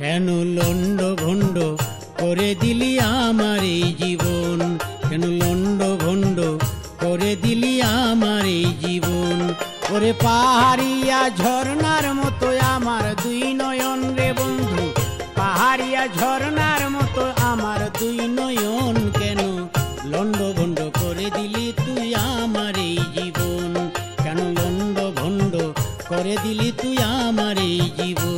কেন লন্ড ভন্ড করে দিলি আমার এই জীবন, কেন লন্ড ভন্ড করে দিলি আমার এই জীবন। ওরে পাহাড়িয়া ঝর্ণার মতো আমার দুই নয়ন রে বন্ধু, পাহাড়িয়া ঝর্ণার মতো আমার দুই নয়ন, কেন লন্ড ভন্ড করে দিলি তুই আমার এই জীবন, কেন লন্ড ভন্ড করে দিলি তুই আমার এই জীবন।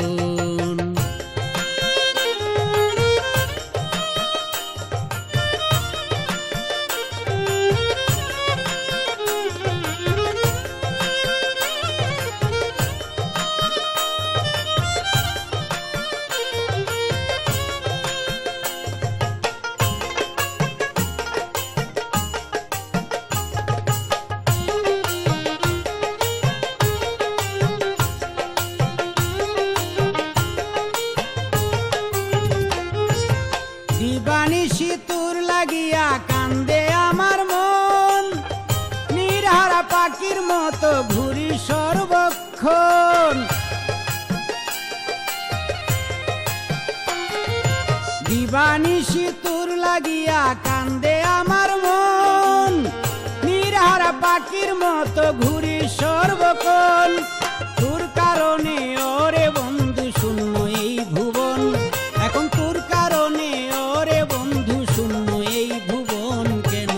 দিবানিশি তোর লাগিয়া কান্দে আমার মন, নিরহারা পাখির মতো ঘুরি সর্বক্ষণ। দিবানিশি তোর লাগিয়া কান্দে আমার মন, নিরহারা পাখির মতো ঘুরি সর্বক্ষণ। তোর কারণে ওরে বন্ধু শূন্য এই ভুবন, এখন তোর কারণে ওরে বন্ধু শূন্য এই ভুবন, কেন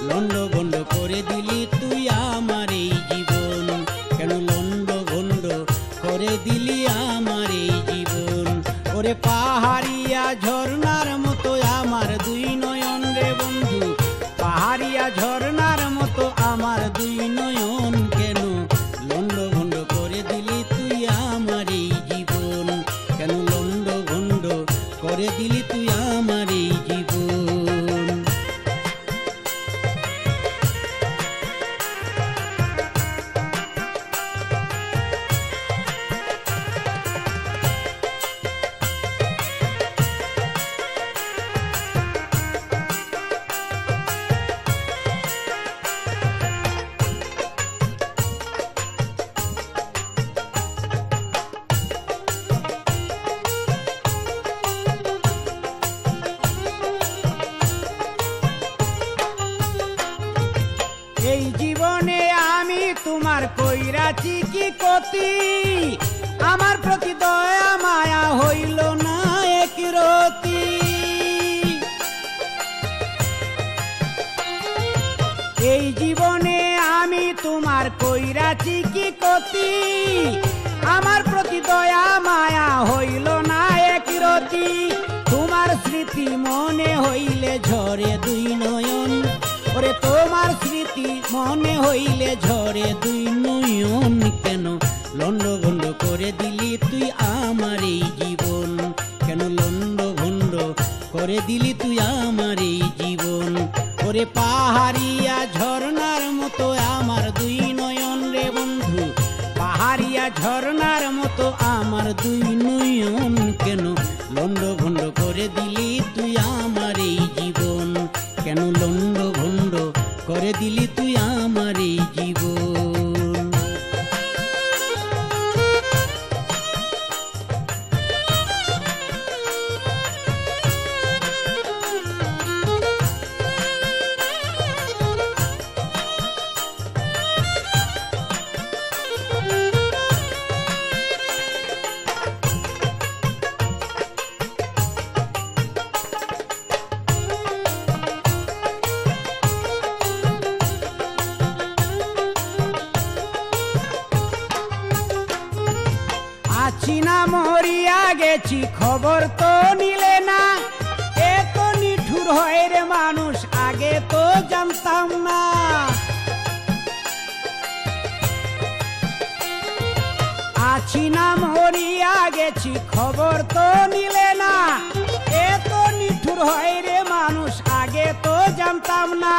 লন্ড ভন্ড করে দিলি তুই আমার এই জীবন, কেন লন্ড ভন্ড করে দিলি আমার এই জীবন। ওরে পাহাড়িয়া ঝর্ণার মতো আমার দুই নয়ন রে বন্ধু, পাহাড়িয়া ঝর্ণার মতো আমার দুই নয়ন, কেন লন্ড ভন্ড করে দিলি তুই আমার এই জীবন, কেন লন্ড ভন্ড করে দিলি তুই আমার এই জীবন। এই জীবনে আমি তোমার কইরাছি কি ক্ষতি, আমার প্রতি দয়া মায়া হইল না এক রতি। এই জীবনে আমি তোমার কইরাছি কি ক্ষতি, আমার প্রতি দয়া মায়া হইল না এক রতি। তোমার স্মৃতি মনে হইলে ঝরে দুই নয়ন, ওরে তোমার স্মৃতি মনে হইলে ঝরে দুই নয়ন, কেন লন্ড ভন্ড করে দিলি তুই আমার এই জীবন, কেন লন্ড ভন্ড করে দিলি তুই আমার এই জীবন। ওরে পাহাড়িয়া ঝর্ণার মতো আমার দুই নয়ন রে বন্ধু, পাহাড়িয়া ঝর্ণার মতো আমার দুই নয়ন, কেন লন্ড ভন্ড করে দিলি তুই আমার এই জীবন, কেন লন্ড ভন্ড করে দিলি তুই আমার এই জীবন। আছি না মরিয়া গেছি খবর তো নিলে না, এত নিঠুর হয় রে মানুষ আগে তো জানতাম না। আছি না মরিয়া গেছি খবর তো নিলে না, এত নিঠুর হয় রে মানুষ আগে তো জানতাম না।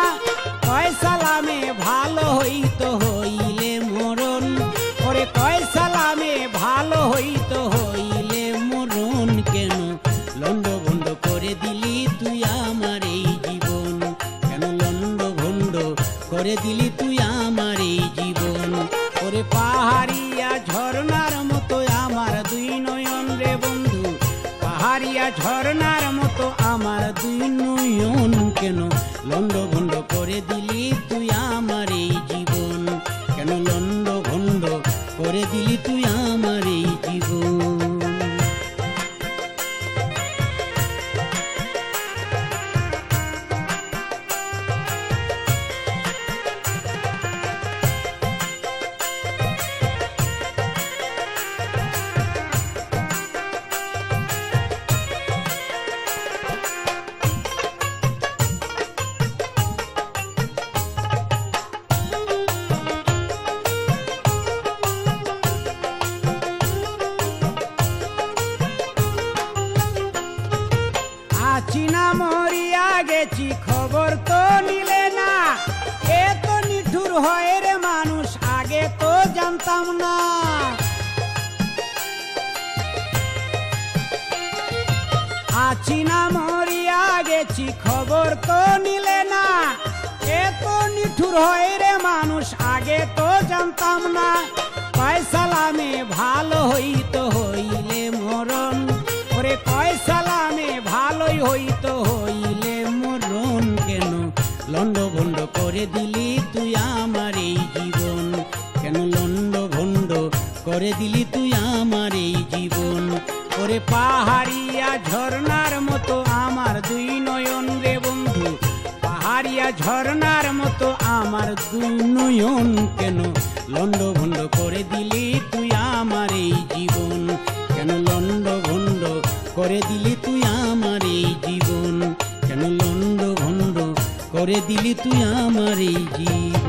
কয় সালামে ভালো হইতো হইলে মরণ, ওরে কয় সালামে ভালো হইতো হইলে মরণ, কেন লন্ড ভন্ড করে দিলি তুই আমার এই জীবন, কেন লন্ড ভন্ড করে দিলি তুই আমার এই জীবন। ওরে পাহাড়িয়া ঝর্ণার মতো আমার দুই নয়ন রে বন্ধু, নয়ন কেন লন্ড ভন্ড করে দিলি তুই আমার এই জীবন, কেন লন্ড ভন্ড করে দিলি তুই আমার এই জীবন। আছি না মরিয়া গেছি খবর তো নিলে না, এত নিঠুর হয় রে মানুষ আগে তো জানতাম না। আছি না মরিয়া গেছি খবর তো নিলে না, এত নিঠুর হয় রে মানুষ আগে তো জানতাম না। কয় সালামে ভালো হইতো হইলে মরণ, ওরে কয় সালামে ভালোই হইতো হইলে মরণ, কেন লন্ড ভন্ড করে দিলি তুই আমার এই জীবন, কেন লন্ড ভন্ড করে দিলি তুই আমার এই জীবন। ওরে পাহাড়িয়া ঝর্ণার মতো আমার দুই নয়ন রে বন্ধু, পাহাড়িয়া ঝর্ণার মতো আমার দুই নয়ন, কেন লন্ড ভন্ড করে দিলি তুই আমার এই জীবন, কেন লন্ড ভন্ড করে দিলি তুই আমার এই জীবন, কেন লন্ড ভন্ড করে দিলি তুই আমার এই জীবন।